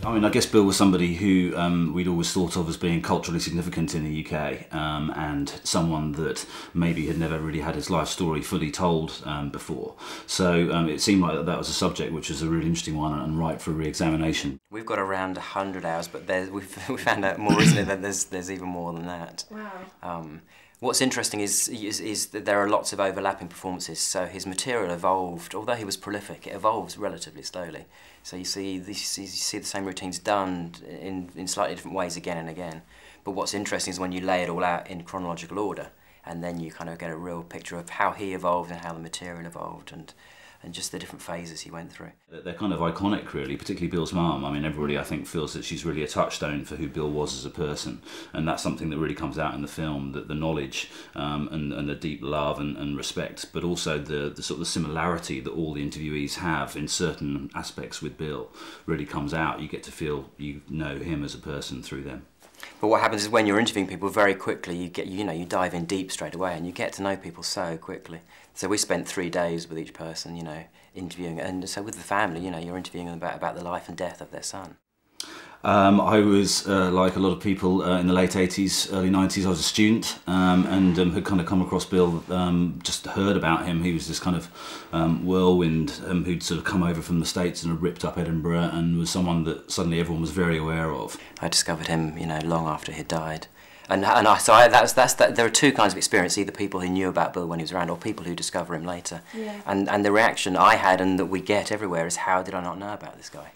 I mean, I guess Bill was somebody who we'd always thought of as being culturally significant in the UK, and someone that maybe had never really had his life story fully told before. So it seemed like that was a subject which was a really interesting one and ripe for re-examination. We've got around 100 hours, but we found out more recently that there's even more than that. Wow. What's interesting is that there are lots of overlapping performances, so his material evolved. Although he was prolific, it evolves relatively slowly. So you see the same routines done in slightly different ways again and again. But what's interesting is when you lay it all out in chronological order, and then you kind of get a real picture of how he evolved and how the material evolved, and just the different phases he went through. They're kind of iconic, really, particularly Bill's mum. I mean, everybody, I think, feels that she's really a touchstone for who Bill was as a person, and that's something that really comes out in the film, that the knowledge and the deep love and respect, but also the sort of the similarity that all the interviewees have in certain aspects with Bill really comes out. You get to feel you know him as a person through them. But what happens is when you're interviewing people, very quickly you dive in deep straight away, and you get to know people so quickly. So we spent 3 days with each person, interviewing, and so with the family, you're interviewing them about the life and death of their son. I was, like a lot of people in the late 80s, early 90s, I was a student and had kind of come across Bill, just heard about him. He was this kind of whirlwind who'd sort of come over from the States and had ripped up Edinburgh, and was someone that suddenly everyone was very aware of. I discovered him, long after he died. There are two kinds of experience, either people who knew about Bill when he was around or people who discover him later. Yeah. And the reaction I had and that we get everywhere is, how did I not know about this guy?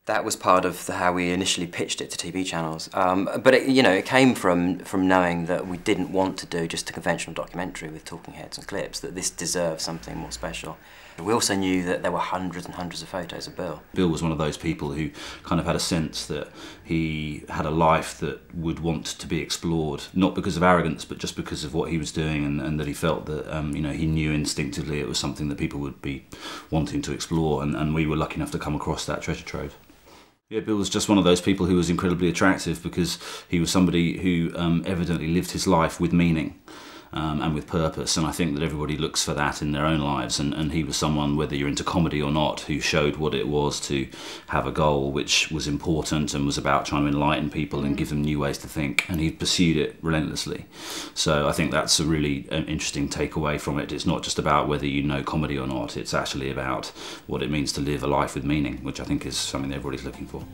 That was part of how we initially pitched it to TV channels. But it came from knowing that we didn't want to do just a conventional documentary with talking heads and clips, that this deserved something more special. We also knew that there were hundreds and hundreds of photos of Bill. Bill was one of those people who kind of had a sense that he had a life that would want to be explored, not because of arrogance, but just because of what he was doing, and that he felt that he knew instinctively it was something that people would be wanting to explore, and we were lucky enough to come across that treasure trove. Yeah, Bill was just one of those people who was incredibly attractive because he was somebody who evidently lived his life with meaning and with purpose, and I think that everybody looks for that in their own lives, and he was someone, whether you're into comedy or not, who showed what it was to have a goal which was important and was about trying to enlighten people and give them new ways to think, and he pursued it relentlessly. So I think that's a really interesting takeaway from it. It's not just about whether you know comedy or not, it's actually about what it means to live a life with meaning, which I think is something that everybody's looking for.